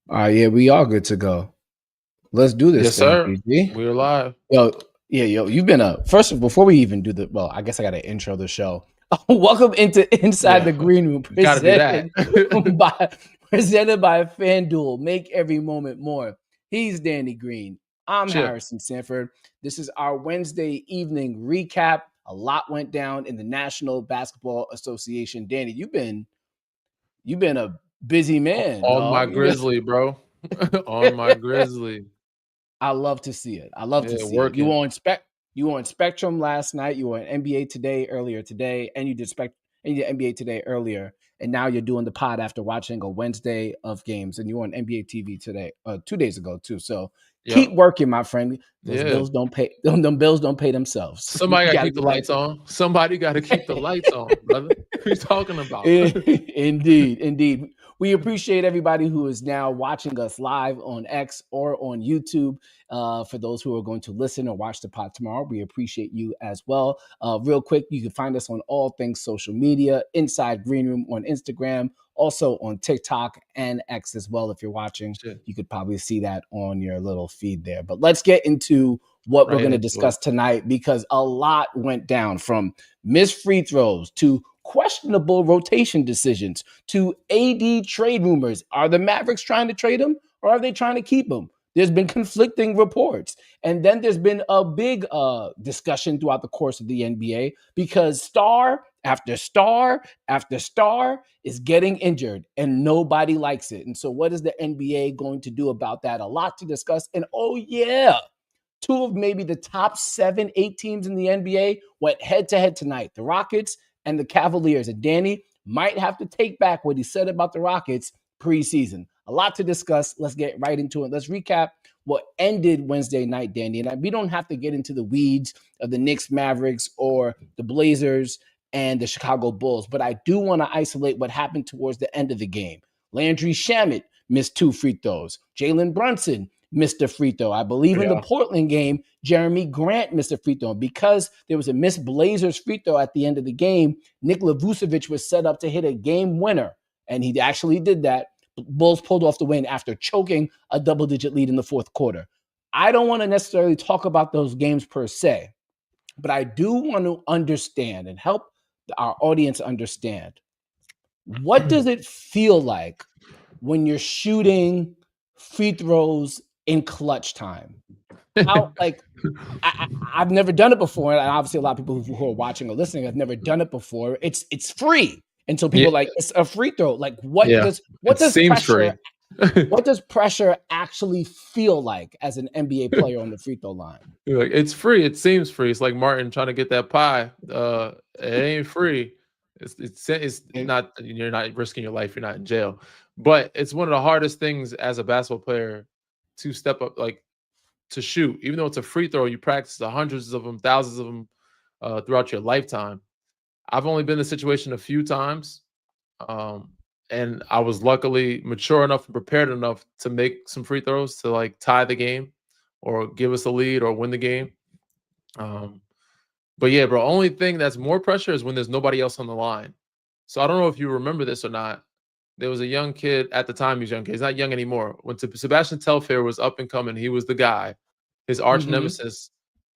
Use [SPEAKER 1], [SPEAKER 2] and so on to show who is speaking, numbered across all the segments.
[SPEAKER 1] Yeah, we are good to go. Let's do this
[SPEAKER 2] Yes,
[SPEAKER 1] thing,
[SPEAKER 2] sir.
[SPEAKER 1] PG.
[SPEAKER 2] We're live.
[SPEAKER 1] Yo, you've been first before we even do the I guess I gotta intro the show. Welcome into Inside
[SPEAKER 2] Yeah,
[SPEAKER 1] the Green Room,
[SPEAKER 2] got to do that.
[SPEAKER 1] by presented by Fanduel. Make every moment more. He's Danny Green. I'm
[SPEAKER 2] Chill.
[SPEAKER 1] Harrison Sanford. This is our Wednesday evening recap. A lot went down in the National Basketball Association. Danny, you've been a busy man,
[SPEAKER 2] On my
[SPEAKER 1] dog.
[SPEAKER 2] Grizzly, bro. On my Grizzly.
[SPEAKER 1] I love to see it. I love to
[SPEAKER 2] Yeah,
[SPEAKER 1] see it.
[SPEAKER 2] working.
[SPEAKER 1] You were on Spectrum last night. You were on NBA Today earlier today, and you did NBA Today earlier, and now you're doing the pod after watching a Wednesday of games, and you were on NBA TV today, 2 days ago too. So keep
[SPEAKER 2] Yep.
[SPEAKER 1] working, my friend. Those
[SPEAKER 2] Yeah.
[SPEAKER 1] bills don't pay. Them bills don't pay themselves. You
[SPEAKER 2] Somebody got to
[SPEAKER 1] got to
[SPEAKER 2] keep the
[SPEAKER 1] get that.
[SPEAKER 2] lights on. Somebody got to keep the lights on, brother. What are you talking about?
[SPEAKER 1] Indeed, indeed. We appreciate everybody who is now watching us live on X or on YouTube. For those who are going to listen or watch the pod tomorrow, we appreciate you as well. Real quick, you can find us on all things social media, Inside Green Room on Instagram, also on TikTok and X as well. If you're watching,
[SPEAKER 2] Shit.
[SPEAKER 1] you could probably see that on your little feed there. But let's get into what we're
[SPEAKER 2] Right
[SPEAKER 1] going to
[SPEAKER 2] into it.
[SPEAKER 1] discuss tonight, because a lot went down, from missed free throws to questionable rotation decisions to AD trade rumors. Are the Mavericks trying to trade him, or are they trying to keep him? There's been conflicting reports. And then there's been a big discussion throughout the course of the NBA, because star after star after star is getting injured and nobody likes it. And so what is the NBA going to do about that? A lot to discuss. And oh yeah, two of maybe the top 7, 8 teams in the NBA went head to head tonight, the Rockets and the Cavaliers. And Danny might have to take back what he said about the Rockets preseason. A lot to discuss. Let's get right into it. Let's recap what ended Wednesday night, Danny. And we don't have to get into the weeds of the Knicks, Mavericks, or the Blazers and the Chicago Bulls, but I do want to isolate what happened towards the end of the game. Landry Shamet missed 2 free throws. Jalen Brunson missed a free throw. I believe in the
[SPEAKER 2] Yeah.
[SPEAKER 1] Portland game, Jeremy Grant missed a free throw. Because there was a missed Blazers free throw at the end of the game, Nikola Vucevic was set up to hit a game winner, and he actually did that. Bulls pulled off the win after choking a double-digit lead in the fourth quarter. I don't want to necessarily talk about those games per se, but I do want to understand and help our audience understand, what does it feel like when you're shooting free throws in clutch time? How, like, I've never done it before, and obviously a lot of people who are watching or listening have never done it before. It's free, and so people
[SPEAKER 2] Yeah.
[SPEAKER 1] are like, it's a free throw. Like,
[SPEAKER 2] Yeah. It seems free.
[SPEAKER 1] what does pressure actually feel like as an NBA player on the free throw line?
[SPEAKER 2] You're like, it's free. It seems free. It's like Martin trying to get that pie. It ain't free. It's
[SPEAKER 1] And
[SPEAKER 2] not. You're not risking your life. You're not in jail. But it's one of the hardest things as a basketball player to step up, like to shoot. Even though it's a free throw, you practice the hundreds of them, thousands of them throughout your lifetime. I've only been in the situation a few times, um, and I was luckily mature enough and prepared enough to make some free throws to like tie the game or give us a lead or win the game. Um, but yeah, bro, only thing that's more pressure is when there's nobody else on the line. So I don't know if you remember this or not. There was a young kid at the time. He's young kid. He's not young anymore. When Sebastian Telfair was up and coming, he was the guy. His arch
[SPEAKER 1] mhm.
[SPEAKER 2] nemesis,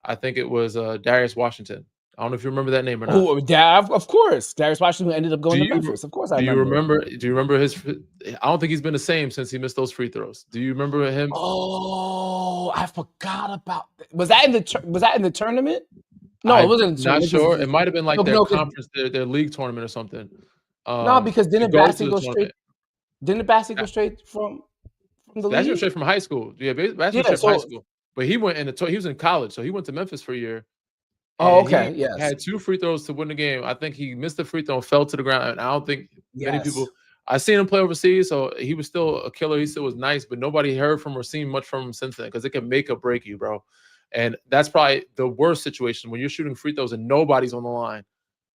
[SPEAKER 2] I think it was Darius Washington. I don't know if you remember that name or not.
[SPEAKER 1] Oh, of course, Darius Washington ended up
[SPEAKER 2] Do
[SPEAKER 1] going to
[SPEAKER 2] you
[SPEAKER 1] Memphis. Of course, I
[SPEAKER 2] do you
[SPEAKER 1] remember it.
[SPEAKER 2] remember? Do you remember his? I don't think he's been the same since he missed those free throws. Do you remember him?
[SPEAKER 1] Oh, I forgot about that. Was that in the tournament? No, it
[SPEAKER 2] I'm
[SPEAKER 1] wasn't in the
[SPEAKER 2] not
[SPEAKER 1] tournament.
[SPEAKER 2] sure. It might have been like their
[SPEAKER 1] No,
[SPEAKER 2] conference, their league tournament or something.
[SPEAKER 1] no, because
[SPEAKER 2] To
[SPEAKER 1] didn't
[SPEAKER 2] go
[SPEAKER 1] Bassett
[SPEAKER 2] to the
[SPEAKER 1] go straight?
[SPEAKER 2] tournament.
[SPEAKER 1] Didn't Bassett
[SPEAKER 2] Uh,
[SPEAKER 1] go straight from the
[SPEAKER 2] Basketball was
[SPEAKER 1] league?
[SPEAKER 2] straight from high school. Yeah, basketball was
[SPEAKER 1] Yeah.
[SPEAKER 2] straight from high
[SPEAKER 1] So,
[SPEAKER 2] school. But he went in he was in college, so he went to Memphis for a year,
[SPEAKER 1] oh,
[SPEAKER 2] and
[SPEAKER 1] okay,
[SPEAKER 2] he
[SPEAKER 1] yes,
[SPEAKER 2] had 2 free throws to win the game. I think he missed the free throw and fell to the ground, and I don't think many
[SPEAKER 1] yes.
[SPEAKER 2] people. I seen him play overseas, so he was still a killer. He still was nice, but nobody heard from or seen much from him since then because it can make or break you, bro. And that's probably the worst situation when you're shooting free throws and nobody's on the line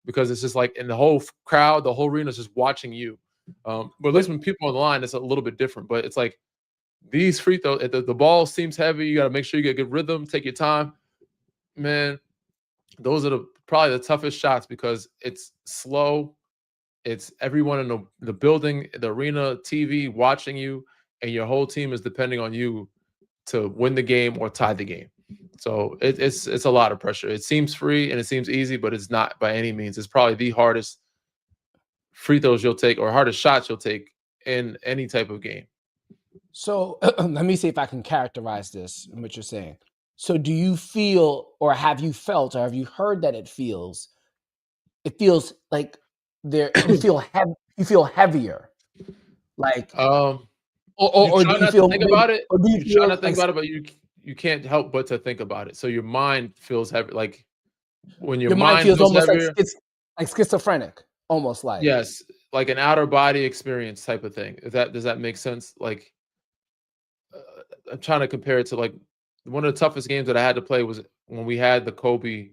[SPEAKER 2] because it's just like in the whole crowd, the whole arena is just watching you. But at least
[SPEAKER 1] But
[SPEAKER 2] when people on the line, it's a little bit different. But it's like these free throws, the ball seems heavy. You got to make sure you get good rhythm, take your time, man. Those are probably the toughest shots because it's slow. It's everyone in the building, the arena, TV watching you. and your whole team is depending on you to win the game or tie the game. So it's a lot of pressure. It seems free and it seems easy, but it's not by any means. It's probably the hardest free throws you'll take or hardest shots you'll take in any type of game.
[SPEAKER 1] So let me see if I can characterize this in what you're saying. So do you feel, or have you felt, or have you heard that it feels like you feel heavier, like,
[SPEAKER 2] You
[SPEAKER 1] or do
[SPEAKER 2] try
[SPEAKER 1] you
[SPEAKER 2] not to
[SPEAKER 1] feel
[SPEAKER 2] think about it.
[SPEAKER 1] or do you
[SPEAKER 2] You try
[SPEAKER 1] feel
[SPEAKER 2] not to think
[SPEAKER 1] like
[SPEAKER 2] about it, but you can't help but to think about it. So your mind feels heavy. Like when your
[SPEAKER 1] your mind
[SPEAKER 2] mind
[SPEAKER 1] feels
[SPEAKER 2] feels
[SPEAKER 1] almost
[SPEAKER 2] heavier,
[SPEAKER 1] like schizophrenic, almost like?
[SPEAKER 2] yes, like an outer body experience type of thing. Does that make sense? Like I'm trying to compare it to like one of the toughest games that I had to play was when we had the Kobe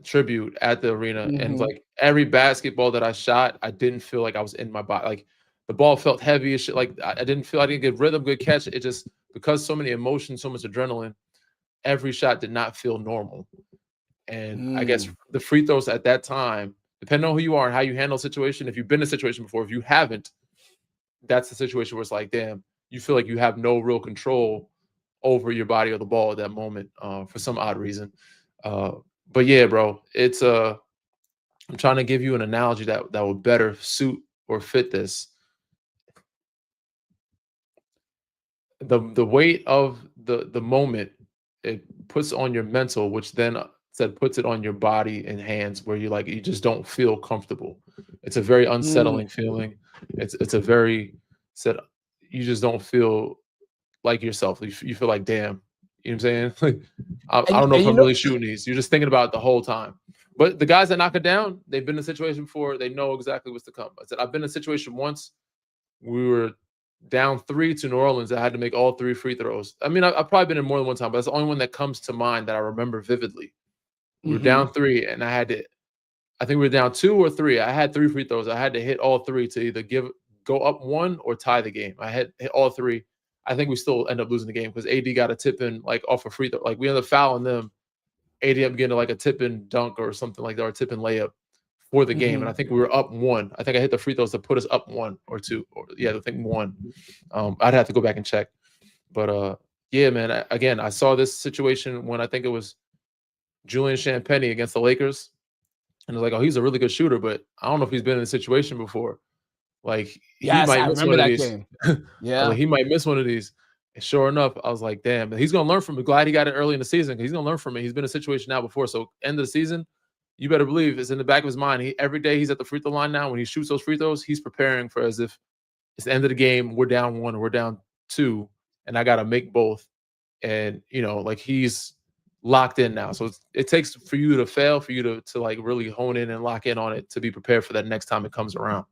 [SPEAKER 2] tribute at the arena, and
[SPEAKER 1] Mhm.
[SPEAKER 2] like every basketball that I shot, I didn't feel like I was in my body. Like the ball felt heavy as shit. Like I didn't feel I didn't get rhythm, good catch. It just because so many emotions, so much adrenaline, every shot did not feel normal. And I guess
[SPEAKER 1] Mm.
[SPEAKER 2] the free throws at that time, depending on who you are and how you handle a situation, if you've been in a situation before, if you haven't, that's the situation where it's like, damn, you feel like you have no real control over your body or the ball at that moment for some odd reason. But yeah, bro, I'm trying to give you an analogy that will better suit or fit this. The weight of the moment it puts on your mental, which then said puts it on your body and hands, where you just don't feel comfortable. It's a very
[SPEAKER 1] Mm.
[SPEAKER 2] unsettling feeling. It's a very said you just don't feel like yourself. You feel like damn. You know what I'm saying? Like I don't know
[SPEAKER 1] And
[SPEAKER 2] if
[SPEAKER 1] you
[SPEAKER 2] I'm
[SPEAKER 1] know,
[SPEAKER 2] really shooting these. You're just thinking about it the whole time. But the guys that knock it down, they've been in a situation before. They know exactly what's to come. I said I've been in a situation once. We were down 3 to New Orleans. I had to make all 3 free throws. I mean, I've probably been in more than one time, but that's the only one that comes to mind that I remember vividly. We were
[SPEAKER 1] mhm.
[SPEAKER 2] down 3, and I think we were down 2 or 3. I had 3 free throws. I had to hit all 3 to either go up 1 or tie the game. I had hit all 3. I think we still end up losing the game because AD got a tip in like off a free throw. Like we ended up fouling them. AD up getting like a tip in dunk or something like that, or a tip in layup for the game. And I
[SPEAKER 1] Mhm.
[SPEAKER 2] think we were up 1. I think I hit the free throws to put us up 1 or 2. Or yeah, I think 1. I'd have to go back and check. But yeah, man. Again, I saw this situation when I think it was Julian Champagny against the Lakers, and it's like, oh, he's a really good shooter, but I don't know if he's been in a situation before. Like he
[SPEAKER 1] Yes,
[SPEAKER 2] might
[SPEAKER 1] I
[SPEAKER 2] miss
[SPEAKER 1] remember
[SPEAKER 2] one of
[SPEAKER 1] that
[SPEAKER 2] these.
[SPEAKER 1] game.
[SPEAKER 2] I was
[SPEAKER 1] Yeah.
[SPEAKER 2] like, he might miss one of these. And sure enough, I was like, damn, he's gonna learn from it. Glad he got it early in the season. He's gonna learn from it. He's been in a situation now before. So end of the season, you better believe it's in the back of his mind. Every day he's at the free throw line now. When he shoots those free throws, he's preparing for as if it's the end of the game. We're down 1 or we're down 2, and I gotta make both. And like he's locked in now. So it takes for you to fail, for you to like really hone in and lock in on it to be prepared for that next time it comes around.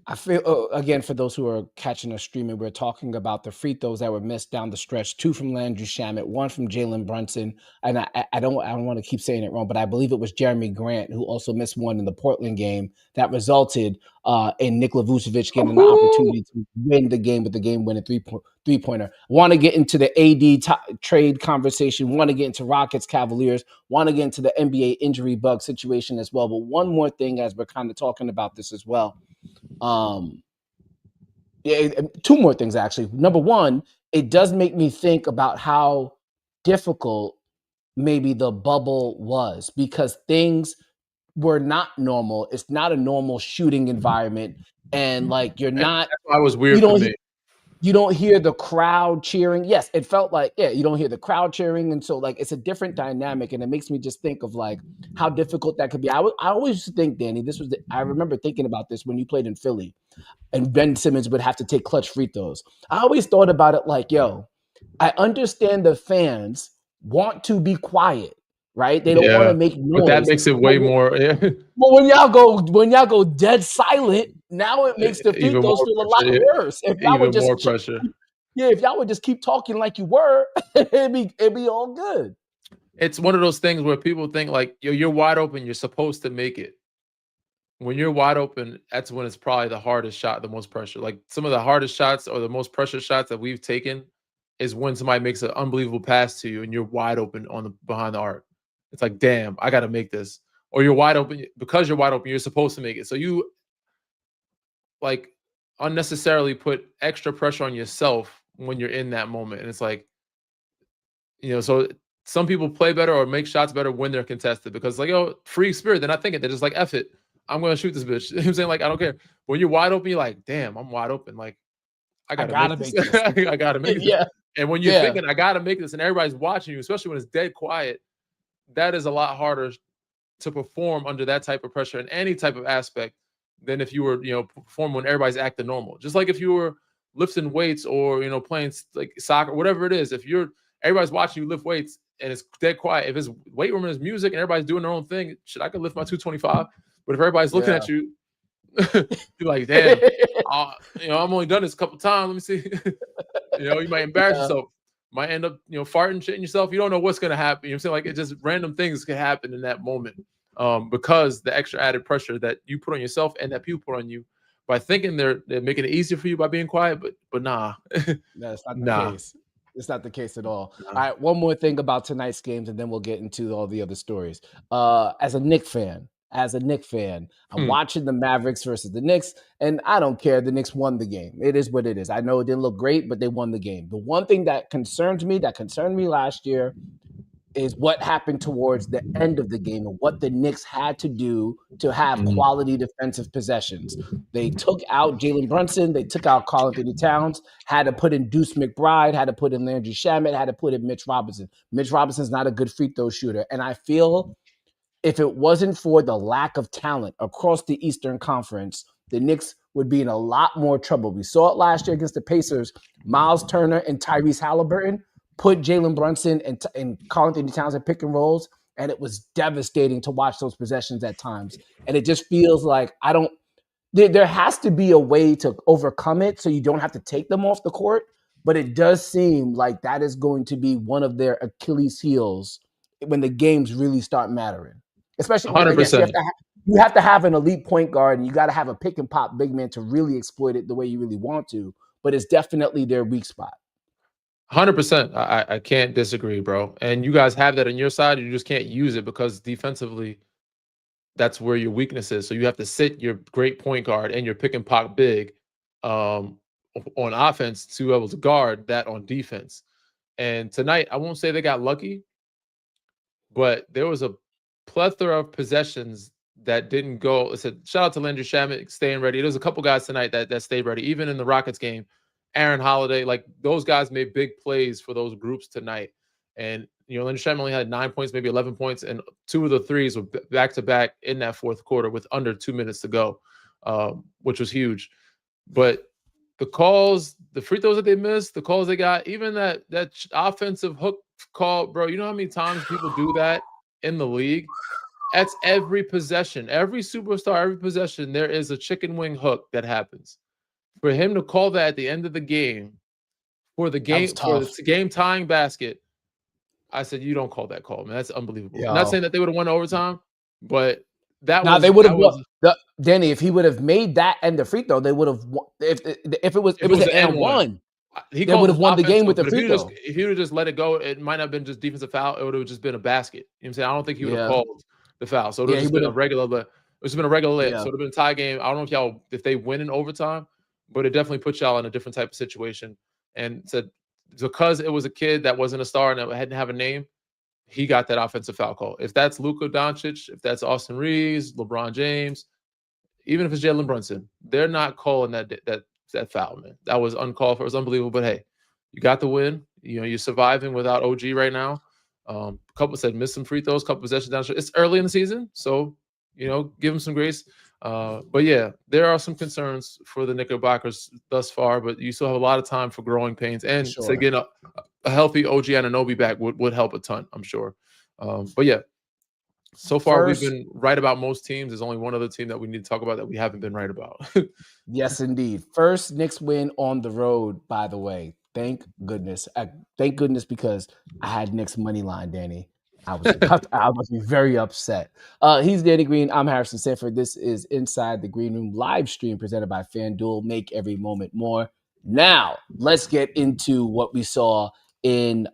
[SPEAKER 1] I feel again, for those who are catching us streaming, we're talking about the free throws that were missed down the stretch. 2 from Landry Shamet, 1 from Jalen Brunson, and I don't want to keep saying it wrong, but I believe it was Jeremy Grant who also missed one in the Portland game that resulted in Nikola Vucevic getting an opportunity to win the game with the game-winning three-pointer. Want to get into the AD trade conversation? Want to get into Rockets Cavaliers? Want to get into the NBA injury bug situation as well? But one more thing, as we're kind of talking about this as well. Yeah, 2 more things actually. Number 1, it does make me think about how difficult maybe the bubble was because things were not normal. It's not a normal shooting environment, and like
[SPEAKER 2] And that's why it was
[SPEAKER 1] you
[SPEAKER 2] weird for
[SPEAKER 1] don't
[SPEAKER 2] me.
[SPEAKER 1] you don't hear the crowd cheering. Yes, it felt like, yeah, you don't hear the crowd cheering, and so like it's a different dynamic, and it makes me just think of like how difficult that could be. I always used to think, Danny, I remember thinking about this when you played in Philly and Ben Simmons would have to take clutch free throws. I always thought about it like, yo, I understand the fans want to be quiet, right? They don't want
[SPEAKER 2] Yeah,
[SPEAKER 1] to make
[SPEAKER 2] but that
[SPEAKER 1] noise.
[SPEAKER 2] makes it
[SPEAKER 1] But,
[SPEAKER 2] way more
[SPEAKER 1] when y'all go dead silent, now it makes the free
[SPEAKER 2] even
[SPEAKER 1] throws
[SPEAKER 2] more
[SPEAKER 1] feel a lot
[SPEAKER 2] pressure.
[SPEAKER 1] worse. If y'all would
[SPEAKER 2] Even
[SPEAKER 1] just
[SPEAKER 2] more pressure.
[SPEAKER 1] yeah, if y'all would just keep talking like you were, it'd be all good.
[SPEAKER 2] It's one of those things where people think like you're wide open, you're supposed to make it. When you're wide open, that's when it's probably the hardest shot, the most pressure. Like some of the hardest shots or the most pressure shots that we've taken is when somebody makes an unbelievable pass to you and you're wide open on the behind the arc. It's like, damn, I got to make this. Or you're wide open because you're wide open. You're supposed to make it. So you like unnecessarily put extra pressure on yourself when you're in that moment. And it's like, so some people play better or make shots better when they're contested because like, free spirit. They're not thinking. They're just like, F it. I'm going to shoot this bitch. You know what I'm saying? Like, I don't care. When you're wide open, you're like, damn, I'm wide open. Like, I got to make this. I got to make this.
[SPEAKER 1] Yeah.
[SPEAKER 2] And when you're thinking, I got to make this and everybody's watching you, especially when it's dead quiet, that is a lot harder to perform under that type of pressure in any type of aspect than if you were, performing when everybody's acting normal. Just like if you were lifting weights or, playing like soccer, whatever it is, if everybody's watching you lift weights and it's dead quiet, if it's weight room and there's music and everybody's doing their own thing, shit, I could lift my 225. But if everybody's looking at you, you're like, damn, I'm only done this a couple times. Let me see. You might embarrass yourself. Might end up, farting, shitting yourself. You don't know what's going to happen. You know what I'm saying? Like, it just random things can happen in that moment because the extra added pressure that you put on yourself and that people put on you by thinking they're making it easier for you by being quiet. But nah.
[SPEAKER 1] That's not the case. It's not the case at all. All right, one more thing about tonight's games, and then we'll get into all the other stories. As a Knicks fan, I'm watching the Mavericks versus the Knicks, and I don't care. The Knicks won the game. It is what it is. I know it didn't look great, but they won the game. The one thing that concerned me last year, is what happened towards the end of the game and what the Knicks had to do to have quality defensive possessions. They took out Jalen Brunson. They took out Karl Anthony Towns, had to put in Deuce McBride, had to put in Landry Shamet, had to put in Mitch Robinson. Mitch Robinson's not a good free throw shooter. And I feel if it wasn't for the lack of talent across the Eastern Conference, the Knicks would be in a lot more trouble. We saw it last year against the Pacers. Miles Turner and Tyrese Halliburton put Jalen Brunson and Karl Anthony Towns in pick and rolls, and it was devastating to watch those possessions at times. And it just feels like there has to be a way to overcome it so you don't have to take them off the court, but it does seem like that is going to be one of their Achilles heels when the games really start mattering. Especially
[SPEAKER 2] 100%.
[SPEAKER 1] You have to have an elite point guard, and you got to have a pick and pop big man to really exploit it the way you really want to, but it's definitely their weak spot.
[SPEAKER 2] 100%. I can't disagree, bro. And you guys have that on your side. You just can't use it because defensively, that's where your weakness is. So you have to sit your great point guard and your pick and pop big on offense to be able to guard that on defense. And tonight, I won't say they got lucky, but there was a plethora of possessions that didn't go. I said, shout out to Landry Shamet staying ready. There's a couple guys tonight that stayed ready, even in the Rockets game. Aaron Holiday, like those guys made big plays for those groups tonight. And, Landry Shamet only had 9 points, maybe 11 points, and 2 of the threes were back-to-back in that fourth quarter with under 2 minutes to go, which was huge. But the calls, the free throws that they missed, the calls they got, even that offensive hook call, bro, you know how many times people do that in the league? That's every possession. Every superstar, every possession, there is a chicken wing hook that happens. For him to call that at the end of the game for the game tying basket, I said, you don't call that call, man. That's unbelievable. I'm not saying that they would have won overtime, but
[SPEAKER 1] they would have won. Danny, if he would have made that end of free throw, they would have won. If it was an and one, they would have won the game with the free throw.
[SPEAKER 2] If he would have just let it go, it might not have been just defensive foul. It would have just been a basket. You know what I'm saying? I don't think he would have called the foul. So it would have just been a regular layup. So it would have been a tie game. I don't know if they win in overtime, but it definitely puts y'all in a different type of situation. And said because it was a kid that wasn't a star and that hadn't have a name, he got that offensive foul call. If that's Luka Doncic, if that's Austin Reeves, LeBron James, even if it's Jalen Brunson, they're not calling that foul, man. That was uncalled for. It was unbelievable. But hey, you got the win. You're surviving without OG right now. A couple said miss some free throws, couple possessions down. It's early in the season, so give him some grace. But yeah, there are some concerns for the Knickerbockers thus far, but you still have a lot of time for growing pains. And to get a healthy OG Anunoby back would help a ton, I'm sure. But yeah, so far we've been right about most teams. There's only one other team that we need to talk about that we haven't been right about.
[SPEAKER 1] Yes, indeed. First Knicks win on the road, by the way. Thank goodness. Thank goodness, because I had Knicks money line, Danny. I was very upset. He's Danny Green. I'm Harrison Sanford. This is Inside the Green Room live stream presented by Fanduel. Make every moment more. Now, let's get into what we saw in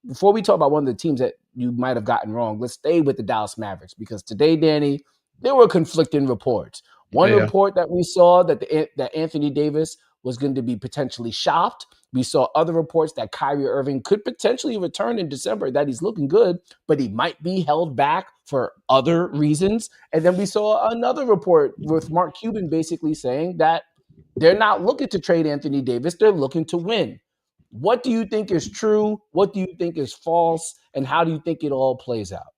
[SPEAKER 1] before we talk about one of the teams that you might have gotten wrong, let's stay with the Dallas Mavericks, because today, Danny, there were conflicting reports. One
[SPEAKER 2] Yeah.
[SPEAKER 1] report that we saw that Anthony Davis was going to be potentially shopped. We saw other reports that Kyrie Irving could potentially return in December, that he's looking good, but he might be held back for other reasons. And then we saw another report with Mark Cuban basically saying that they're not looking to trade Anthony Davis, they're looking to win. What do you think is true? What do you think is false? And how do you think it all plays out?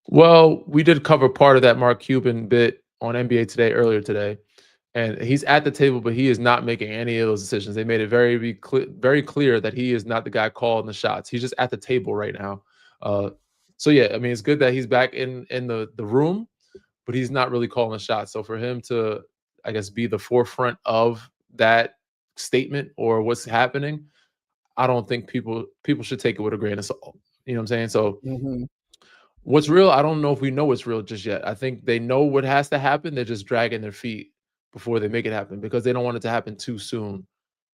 [SPEAKER 2] Well, we did cover part of that Mark Cuban bit on NBA Today earlier today, and he's at the table, but he is not making any of those decisions. They made it very clear that he is not the guy calling the shots. He's just at the table right now. Uh, so yeah, I mean, it's good that he's back in the room, but he's not really calling the shots. So for him to, I guess, be the forefront of that statement or what's happening, I don't think people should take it with a grain of salt. You know what I'm saying? So
[SPEAKER 1] Mm-hmm.
[SPEAKER 2] what's real? I don't know if we know what's real just yet. I think they know what has to happen. They're just dragging their feet before they make it happen because they don't want it to happen too soon.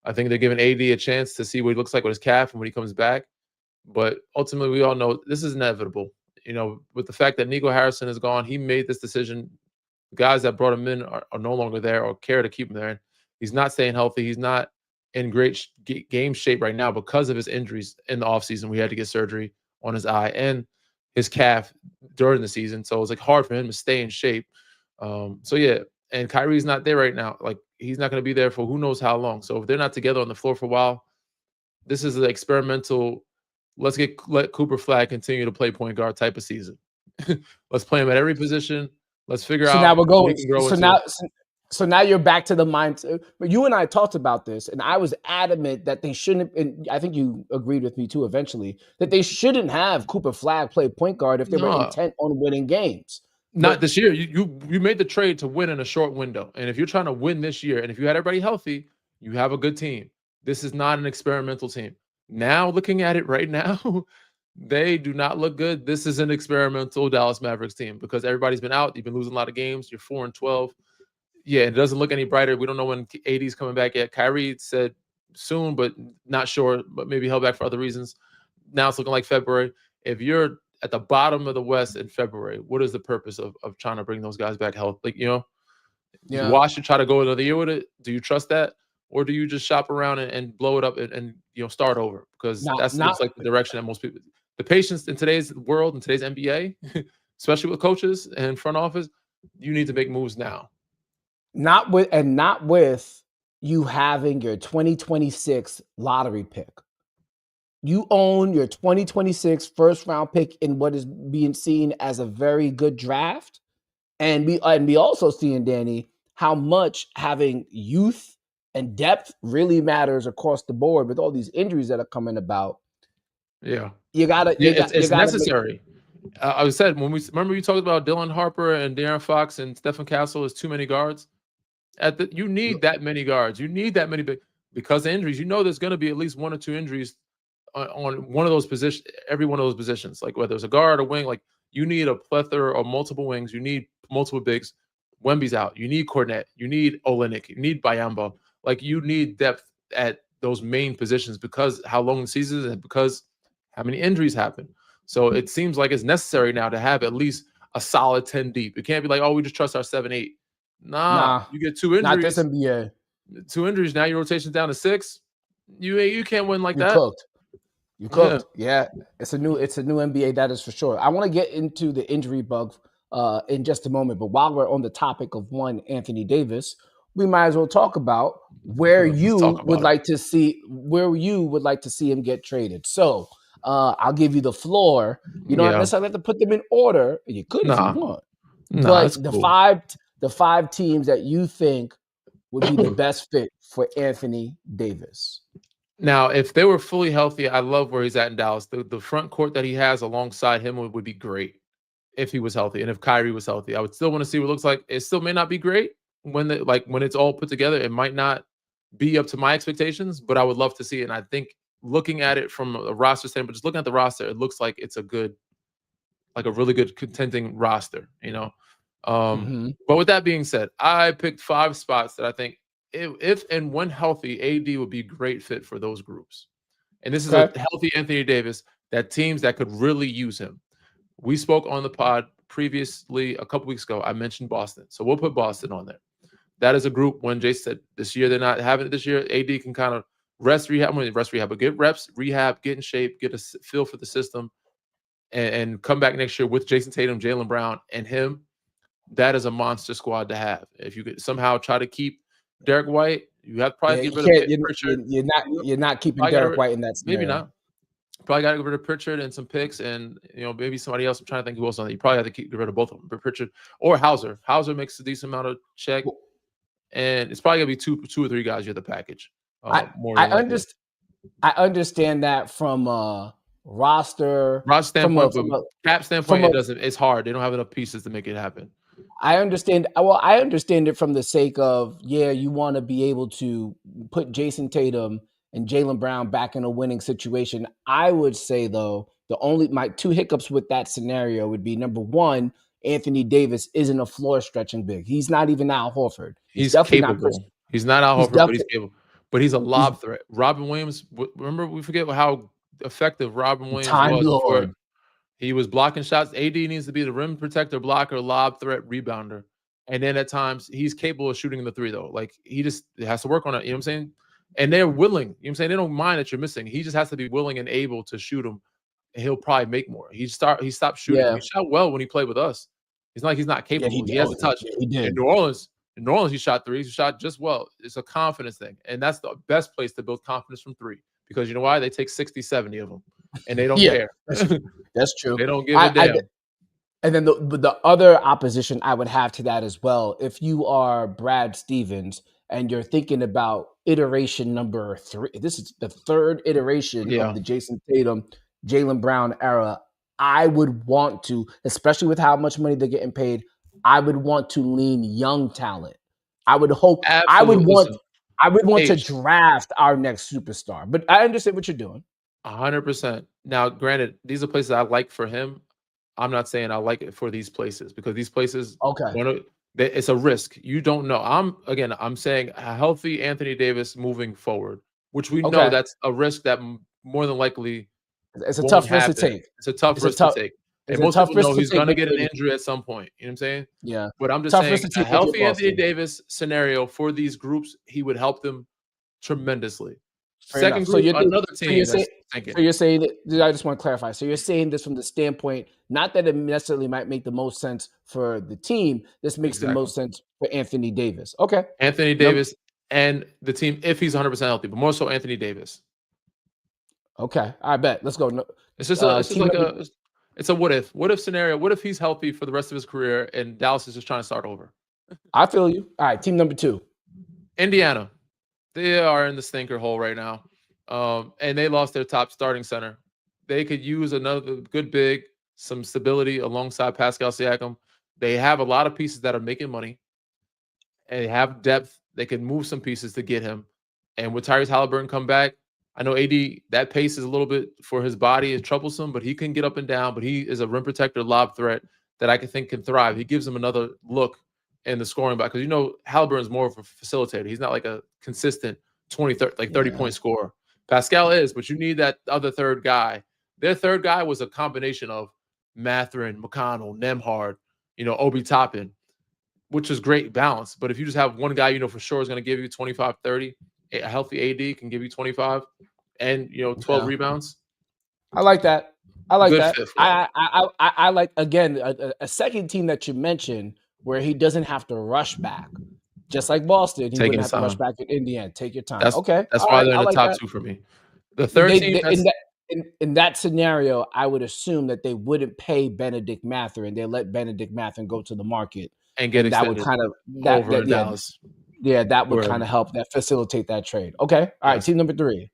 [SPEAKER 2] I think they're giving AD a chance to see what he looks like with his calf and when he comes back. But ultimately, we all know this is inevitable. You know, with the fact that Nico Harrison is gone, he made this decision. The guys that brought him in are no longer there or care to keep him there. He's not staying healthy. He's not in great game shape right now because of his injuries in the offseason. We had to get surgery on his eye and his calf during the season. So it's like hard for him to stay in shape. So yeah, and Kyrie's not there right now. Like he's not going to be there for who knows how long. So if they're not together on the floor for a while, this is an experimental. Let Cooper Flag continue to play point guard type of season. Let's play him at every position. Let's figure
[SPEAKER 1] So now
[SPEAKER 2] out
[SPEAKER 1] we're
[SPEAKER 2] what he
[SPEAKER 1] going.
[SPEAKER 2] can grow
[SPEAKER 1] So
[SPEAKER 2] into.
[SPEAKER 1] now, so now you're back to the mindset. But you and I talked about this, and I was adamant that they shouldn't. And I think you agreed with me too. Eventually, that they shouldn't have Cooper Flag play point guard if they were
[SPEAKER 2] No,
[SPEAKER 1] intent on winning games.
[SPEAKER 2] not
[SPEAKER 1] But
[SPEAKER 2] this year. You made the trade to win in a short window, and if you're trying to win this year, and if you had everybody healthy, you have a good team. This is not an experimental team. Now, looking at it right now, they do not look good. This is an experimental Dallas Mavericks team because everybody's been out. You've been losing a lot of games. You're 4-12. Yeah, it doesn't look any brighter. We don't know when AD's coming back yet. Kyrie said soon, but not sure, but maybe held back for other reasons. Now it's looking like February. If you're at the bottom of the West in February, what is the purpose of trying to bring those guys back health? Like, you
[SPEAKER 1] yeah,
[SPEAKER 2] wash and try to go another year with it. Do you trust that? Or do you just shop around and blow it up and start over? Because
[SPEAKER 1] not
[SPEAKER 2] that's
[SPEAKER 1] not
[SPEAKER 2] looks like the direction that most people, the patience in today's world, in today's NBA, especially with coaches and front office, you need to make moves now.
[SPEAKER 1] not with you having your 2026 lottery pick. You own your 2026 first round pick in what is being seen as a very good draft. And we also seeing, Danny, how much having youth and depth really matters across the board with all these injuries that are coming about.
[SPEAKER 2] Yeah.
[SPEAKER 1] You gotta
[SPEAKER 2] Yeah,
[SPEAKER 1] you
[SPEAKER 2] it's
[SPEAKER 1] got you
[SPEAKER 2] it's
[SPEAKER 1] gotta make
[SPEAKER 2] necessary. I said when we remember you talked about Dylan Harper and De'Aaron Fox and Stephen Castle as too many guards. You need that many guards. You need that many because of injuries. You know there's going to be at least one or two injuries on one of those positions, every one of those positions. Like whether it's a guard or wing, like you need a plethora of multiple wings. You need multiple bigs. Wemby's out. You need Cornette. You need Olenek. You need Bayamba. Like you need depth at those main positions because how long the season is and because how many injuries happen. So it seems like it's necessary now to have at least a solid 10 deep. It can't be like, oh, we just trust our 7-8. Nah,
[SPEAKER 1] nah,
[SPEAKER 2] you get two
[SPEAKER 1] not this
[SPEAKER 2] injuries.
[SPEAKER 1] NBA.
[SPEAKER 2] Two injuries. Now your rotation's down to 6. You can't win like
[SPEAKER 1] You're
[SPEAKER 2] that.
[SPEAKER 1] cooked. You
[SPEAKER 2] Yeah.
[SPEAKER 1] cooked. Yeah, it's a new NBA, that is for sure. I want to get into the injury bug in just a moment, but while we're on the topic of one Anthony Davis, we might as well talk about
[SPEAKER 2] Let's talk about it.
[SPEAKER 1] where you would like to see him get traded. So I'll give you the floor. You don't
[SPEAKER 2] Yeah.
[SPEAKER 1] necessarily have to put them in order. You could if you
[SPEAKER 2] Nah.
[SPEAKER 1] want,
[SPEAKER 2] Nah,
[SPEAKER 1] but
[SPEAKER 2] it's
[SPEAKER 1] the
[SPEAKER 2] cool.
[SPEAKER 1] five teams that you think would be the best fit for Anthony Davis.
[SPEAKER 2] Now, if they were fully healthy, I love where he's at in Dallas. The front court that he has alongside him would be great if he was healthy and if Kyrie was healthy. I would still want to see what it looks like. It still may not be great when it's all put together. It might not be up to my expectations, but I would love to see it. And I think looking at it from a roster standpoint, just looking at the roster, it looks like it's a really good contending roster.
[SPEAKER 1] Mm-hmm.
[SPEAKER 2] But with that being said, I picked 5 spots that I think if and when healthy, AD would be a great fit for those groups. And this is a
[SPEAKER 1] Okay.
[SPEAKER 2] healthy Anthony Davis, that teams that could really use him. We spoke on the pod previously a couple weeks ago, I mentioned Boston. So we'll put Boston on there. That is a group when Jason said this year they're not having it this year. AD can kind of rest, rehab, but get reps, rehab, get in shape, get a feel for the system, and come back next year with Jason Tatum, Jaylen Brown, and him. That is a monster squad to have. If you could somehow try to keep Derek White, you have to probably get rid of Pritchard.
[SPEAKER 1] You're not keeping Derek White in that scenario.
[SPEAKER 2] Maybe not. Probably got to get rid of Pritchard and some picks, and maybe somebody else. I'm trying to think who else on that. You probably have to get rid of both of them, but Pritchard or Hauser. Hauser makes a decent amount of check, and it's probably gonna be two or three guys you have the package.
[SPEAKER 1] I understand that from roster
[SPEAKER 2] standpoint, from cap standpoint, it's hard. They don't have enough pieces to make it happen.
[SPEAKER 1] I understand. Well, I understand it from the sake of you want to be able to put Jason Tatum and Jaylen Brown back in a winning situation. I would say though, my two hiccups with that scenario would be number one, Anthony Davis isn't a floor stretching big. He's not even Al Horford.
[SPEAKER 2] He's capable. He's not Al Horford, but he's capable. But he's a lob threat. Robin Williams, remember, we forget how effective Robin Williams was before. He was blocking shots. AD needs to be the rim protector, blocker, lob threat, rebounder. And then at times, he's capable of shooting the three, though. Like, he just has to work on it. You know what I'm saying? And they're willing. You know what I'm saying? They don't mind that you're missing. He just has to be willing and able to shoot them. And he'll probably make more. He stopped shooting. Yeah. He shot well when he played with us. It's not like he's not capable. He has a touch.
[SPEAKER 1] He did.
[SPEAKER 2] In New Orleans, he shot threes. He shot just well. It's a confidence thing. And that's the best place to build confidence from three. Because you know why? They take 60, 70 of them. And they don't care.
[SPEAKER 1] That's true.
[SPEAKER 2] They don't give a damn.
[SPEAKER 1] And then the other opposition I would have to that as well, if you are Brad Stevens and you're thinking about iteration number 3, this is the third iteration of the Jason Tatum, Jaylen Brown era, I would want to, especially with how much money they're getting paid, I would want to lean young talent. I would hope
[SPEAKER 2] Absolutely.
[SPEAKER 1] I would want to draft our next superstar. But I understand what you're doing.
[SPEAKER 2] 100%. Now, granted, these are places I like for him. I'm not saying I like it for these places because these places, it's a risk. You don't know. I'm saying a healthy Anthony Davis moving forward, which we know that's a risk that more than likely
[SPEAKER 1] it's a tough risk to take.
[SPEAKER 2] It's a tough risk to take. And most people know he's going to get an injury at some point. You know what I'm saying?
[SPEAKER 1] Yeah.
[SPEAKER 2] But I'm just saying a healthy Anthony Davis scenario for these groups, he would help them tremendously. Second group, another team that's thinking.
[SPEAKER 1] So you're saying that, I just want to clarify. So you're saying this from the standpoint, not that it necessarily might make the most sense for the team. This makes the most sense for Anthony Davis. Okay.
[SPEAKER 2] Anthony Davis and the team, if he's 100% healthy, but more so Anthony Davis.
[SPEAKER 1] Okay. I bet. Let's go.
[SPEAKER 2] It's just it's a what if scenario. What if he's healthy for the rest of his career and Dallas is just trying to start over?
[SPEAKER 1] I feel you. All right. Team number 2.
[SPEAKER 2] Indiana. They are in the stinker hole right now. And they lost their top starting center. They could use another good big, some stability alongside Pascal Siakam. They have a lot of pieces that are making money. And they have depth. They can move some pieces to get him. And with Tyrese Halliburton come back, I know AD, that pace is a little bit for his body is troublesome, but he can get up and down. But he is a rim protector, lob threat that I think can thrive. He gives him another look in the scoring back because Halliburton's more of a facilitator. He's not like a consistent 30-point scorer. Pascal is, but you need that other third guy. Their third guy was a combination of Mathurin, McConnell, Nembhard, Obi Toppin, which is great balance. But if you just have one guy for sure is going to give you 25, 30, a healthy AD can give you 25 and 12 rebounds.
[SPEAKER 1] I like that. I like
[SPEAKER 2] Good
[SPEAKER 1] that.
[SPEAKER 2] fit,
[SPEAKER 1] I like, again, a second team that you mentioned where he doesn't have to rush back. Just like Boston, he wouldn't have to rush back in Indiana. Take your time.
[SPEAKER 2] That's why they're in the top 2 for me. The third team
[SPEAKER 1] in that scenario, I would assume that they wouldn't pay Benedict Mathurin. They let Benedict Mathurin go to the market
[SPEAKER 2] and get extended.
[SPEAKER 1] That would kind of
[SPEAKER 2] over Dallas.
[SPEAKER 1] Yeah, that would kind of help facilitate that trade. Okay. All right. Team number 3.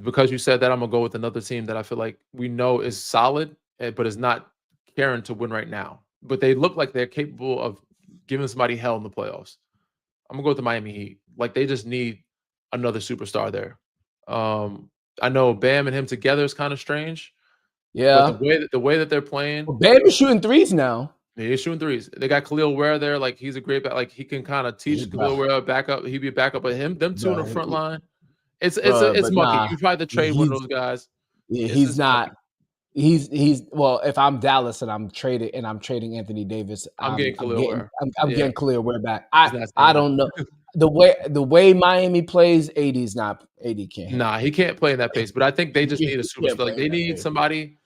[SPEAKER 2] Because you said that, I'm gonna go with another team that I feel like we know is solid, but is not caring to win right now. But they look like they're capable of giving somebody hell in the playoffs. I'm gonna go with the Miami Heat. Like they just need another superstar there. I know Bam and him together is kind of strange.
[SPEAKER 1] Yeah.
[SPEAKER 2] But the way that they're playing,
[SPEAKER 1] Bam is shooting threes now.
[SPEAKER 2] Yeah, he's shooting threes. They got Khalil Ware there. Like he's a great back. Like he can kind of teach Khalil Ware back up. He'd be a backup, but them two in the front line, it's mucky. You try to trade one of those guys.
[SPEAKER 1] Yeah, he's not. He's well. If I'm Dallas and I'm trading Anthony Davis,
[SPEAKER 2] I'm getting Khalil Ware.
[SPEAKER 1] I'm
[SPEAKER 2] Yeah,
[SPEAKER 1] getting Khalil Ware back.
[SPEAKER 2] he's not
[SPEAKER 1] I
[SPEAKER 2] staying there.
[SPEAKER 1] don't know the way Miami plays. AD's not AD can't hit.
[SPEAKER 2] Nah, he can't play in that pace. But I think they just
[SPEAKER 1] He
[SPEAKER 2] need a
[SPEAKER 1] can't
[SPEAKER 2] superstar.
[SPEAKER 1] play
[SPEAKER 2] Like
[SPEAKER 1] in
[SPEAKER 2] they
[SPEAKER 1] that
[SPEAKER 2] need
[SPEAKER 1] pace.
[SPEAKER 2] somebody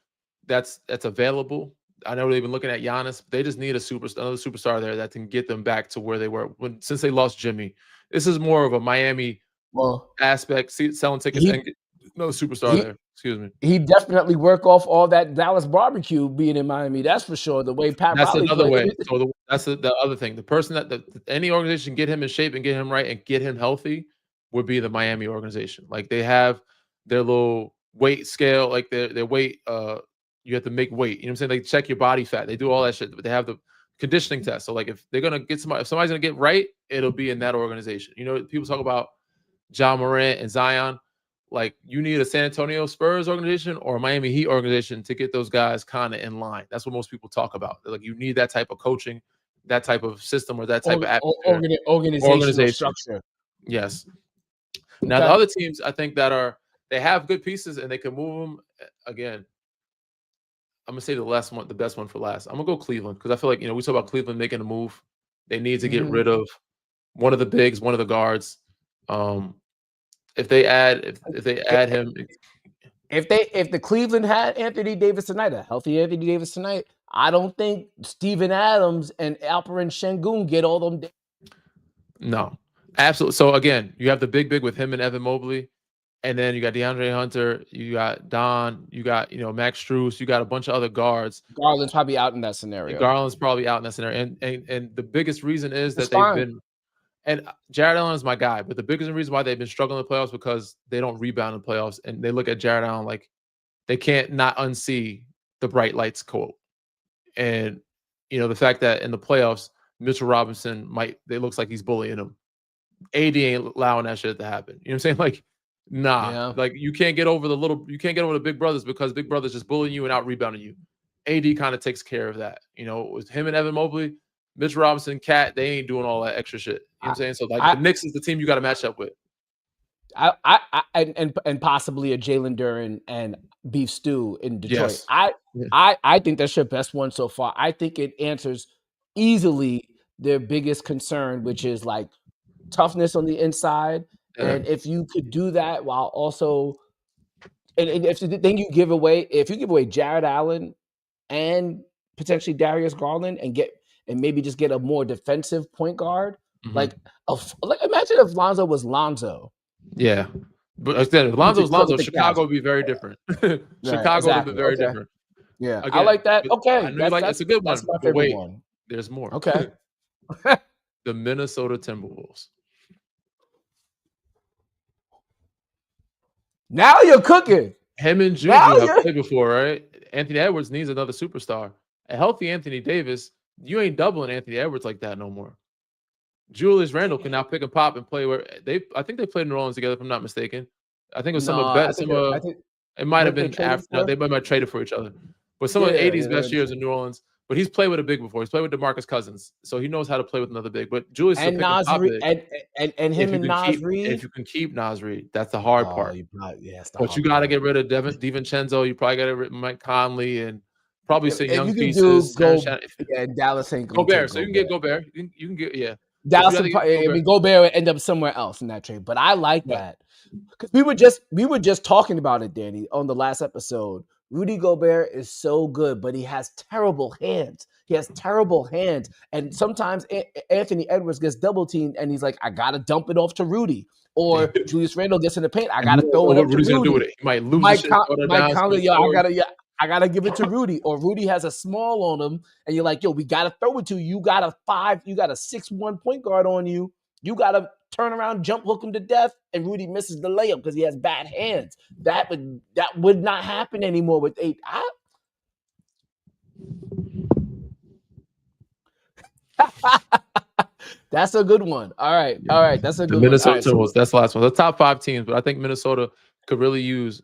[SPEAKER 2] that's available. I know they've been looking at Giannis. They just need another superstar there that can get them back to where they were since they lost Jimmy. This is more of a Miami
[SPEAKER 1] Well,
[SPEAKER 2] aspect, selling tickets and
[SPEAKER 1] he
[SPEAKER 2] get another superstar
[SPEAKER 1] he
[SPEAKER 2] there. Excuse me.
[SPEAKER 1] he definitely work off all that Dallas barbecue being in Miami. That's for sure. The way Pat
[SPEAKER 2] That's
[SPEAKER 1] Riley
[SPEAKER 2] another
[SPEAKER 1] played.
[SPEAKER 2] way. So that's the other thing. The person that any organization get him in shape and get him right and get him healthy would be the Miami organization. Like they have their little weight scale, like their weight. You have to make weight. You know what I'm saying? They check your body fat. They do all that shit. But they have the conditioning test. So like if they're gonna get somebody, if somebody's gonna get right, it'll be in that organization. You know, people talk about John Morant and Zion. Like you need a San Antonio Spurs organization or a Miami Heat organization to get those guys kind of in line. That's what most people talk about. Like you need that type of coaching, that type of system, or that type of atmosphere.
[SPEAKER 1] Organizational
[SPEAKER 2] Organization.
[SPEAKER 1] structure.
[SPEAKER 2] Yes. Now the
[SPEAKER 1] Okay.
[SPEAKER 2] other teams, I think they have good pieces and they can move them. Again, I'm gonna say the best one for last. I'm gonna go Cleveland because I feel like we talk about Cleveland making a move. They need to get
[SPEAKER 1] Mhm.
[SPEAKER 2] rid of one of the bigs, one of the guards. If they add him,
[SPEAKER 1] If the Cleveland had Anthony Davis tonight, a healthy Anthony Davis tonight, I don't think Steven Adams and Alperen Şengün get all them.
[SPEAKER 2] no, absolutely. So again, you have the big with him and Evan Mobley, and then you got DeAndre Hunter, you got Don, you got Max Strus, you got a bunch of other guards.
[SPEAKER 1] Garland's probably out in that
[SPEAKER 2] And
[SPEAKER 1] scenario.
[SPEAKER 2] Garland's probably out in that scenario, and the biggest reason is
[SPEAKER 1] It's
[SPEAKER 2] that they've
[SPEAKER 1] fine.
[SPEAKER 2] been. And Jared Allen is my guy, but the biggest reason why they've been struggling in the playoffs because they don't rebound in the playoffs, and they look at Jared Allen like they can't not unsee the bright lights quote. And the fact that in the playoffs, Mitchell Robinson it looks like he's bullying him. AD ain't allowing that shit to happen. You know what I'm saying? Like, nah.
[SPEAKER 1] Yeah.
[SPEAKER 2] Like you can't get over the big brothers because big brothers just bullying you and out rebounding you. AD kind of takes care of that. With him and Evan Mobley, Mitch Robinson, Cat, they ain't doing all that extra shit. You know what I'm saying? So like the Knicks is the team you got to match up with.
[SPEAKER 1] And possibly a Jalen Duren and Beef Stew in Detroit.
[SPEAKER 2] Yes.
[SPEAKER 1] I think that's your best one so far. I think it answers easily their biggest concern, which is like toughness on the inside.
[SPEAKER 2] Yeah.
[SPEAKER 1] And if you could do that while also, and if then you give away Jared Allen and potentially Darius Garland and maybe just get a more defensive point guard, like imagine if Lonzo was Lonzo.
[SPEAKER 2] Yeah. But instead, if Lonzo's Lonzo, Chicago would be very different. Chicago would be very different.
[SPEAKER 1] Yeah, again, I like that. Okay,
[SPEAKER 2] that's a good one.
[SPEAKER 1] That's my favorite one.
[SPEAKER 2] There's more.
[SPEAKER 1] Okay.
[SPEAKER 2] The Minnesota Timberwolves.
[SPEAKER 1] Now you're cooking.
[SPEAKER 2] Him and Juju have played before, right? Anthony Edwards needs another superstar. A healthy Anthony Davis, you ain't doubling Anthony Edwards like that no more. Julius Randle can now pick and pop and play where I think they played in New Orleans together, if I'm not mistaken. I think it was it might have been after. No, they might have traded for each other. But some of the 80s best years in New Orleans. But he's played with a big before. He's played with DeMarcus Cousins, so he knows how to play with another big. But Julius
[SPEAKER 1] and Nas Reed and him and Nas Reed.
[SPEAKER 2] If you can keep Nas Reed, that's the hard part.
[SPEAKER 1] But
[SPEAKER 2] you got to get rid of DiVincenzo. You probably got to get rid of Mike Conley and probably some young pieces.
[SPEAKER 1] Dallas ain't
[SPEAKER 2] Gobert. So you can get Gobert. You can get
[SPEAKER 1] Dallas. Gobert would end up somewhere else in that trade. But I like that because we were just talking about it, Danny, on the last episode. Rudy Gobert is so good, but he has terrible hands. And sometimes Anthony Edwards gets double teamed, and he's like, "I gotta dump it off to Rudy." Or Julius Randle gets in the paint, I gotta throw it up to Rudy.
[SPEAKER 2] Gonna do it. He might lose.
[SPEAKER 1] Mike Conley, I gotta give it to Rudy. Or Rudy has a small on him, and you're like, "Yo, we gotta throw it to you. You got a 6'1" point guard on you. You gotta turn around, jump hook him to death, and Rudy misses the layup because he has bad hands. That would not happen anymore with 8. That's a good one. All right. That's a good one.
[SPEAKER 2] Minnesota Timberwolves. That's the last one. The top 5 teams, but I think Minnesota could really use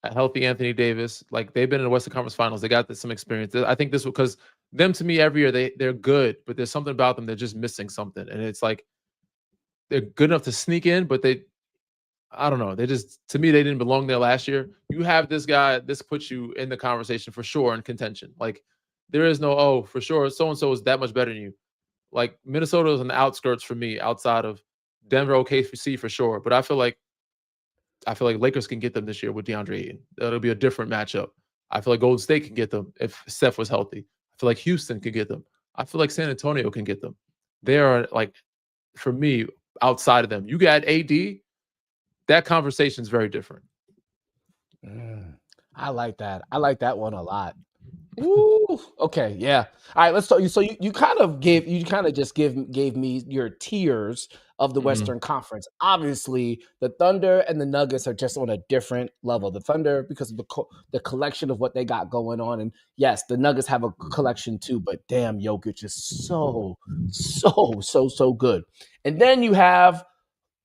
[SPEAKER 2] a healthy Anthony Davis. Like they've been in the Western Conference Finals. They got some experience. I think this because them to me every year they're good, but there's something about them they're just missing something, and it's like they're good enough to sneak in, but I don't know. They just, to me, they didn't belong there last year. You have this guy, this puts you in the conversation for sure in contention. Like, there is no, oh, for sure, so and so is that much better than you. Like, Minnesota is on the outskirts for me, outside of Denver, OKC for sure. But I feel like Lakers can get them this year with DeAndre Ayton. That'll be a different matchup. I feel like Golden State can get them if Steph was healthy. I feel like Houston could get them. I feel like San Antonio can get them. They are, like, for me, outside of them. You got AD, that conversation is very different.
[SPEAKER 1] I like that. I like that one a lot. Ooh, okay, yeah. All right, let's talk. So you kind of gave me your tiers of the Western Conference. Obviously, the Thunder and the Nuggets are just on a different level. The Thunder, because of the collection of what they got going on, and yes, the Nuggets have a collection too. But damn, Jokic is so good. And then you have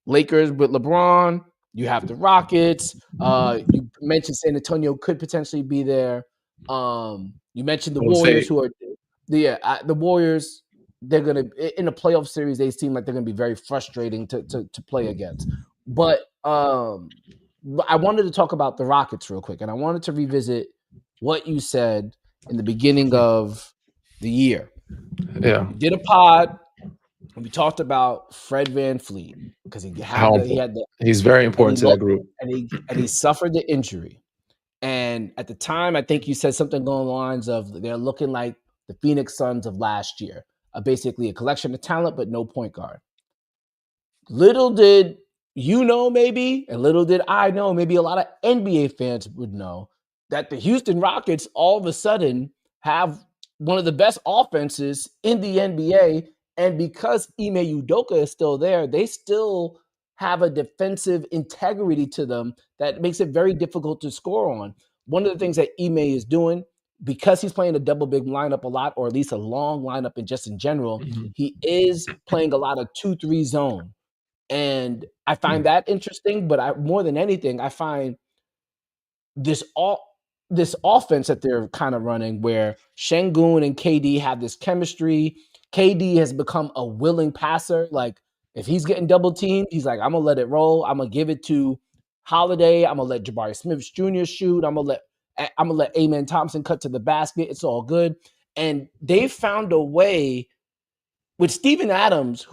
[SPEAKER 1] Lakers with LeBron. You have the Rockets. You mentioned San Antonio could potentially be there. You mentioned the Warriors, who are the Warriors. They're gonna, in a playoff series, they seem like they're gonna be very frustrating to play against. But I wanted to talk about the Rockets real quick, and I wanted to revisit what you said in the beginning of the year.
[SPEAKER 2] Yeah,
[SPEAKER 1] we did a pod. We talked about Fred VanVleet because
[SPEAKER 2] he's very important to that group,
[SPEAKER 1] and he suffered the injury. And at the time, I think you said something along the lines of they're looking like the Phoenix Suns of last year, basically a collection of talent but no point guard. Little did you know, maybe, and little did I know, maybe a lot of NBA fans would know, that the Houston Rockets all of a sudden have one of the best offenses in the NBA. And because Ime Udoka is still there, they still have a defensive integrity to them that makes it very difficult to score on. One of the things that Ime is doing, because he's playing a double big lineup a lot, or at least a long lineup and just in general, he is playing a lot of 2-3 zone. And I find that interesting, but more than anything, I find this offense that they're kind of running where Şengün and KD have this chemistry. KD has become a willing passer. Like, if he's getting double teamed, he's like, I'm going to let it roll. I'm going to give it to Holiday. I'm going to let Jabari Smith Jr. shoot. I'm going to let Amen Thompson cut to the basket. It's all good. And they found a way with Steven Adams,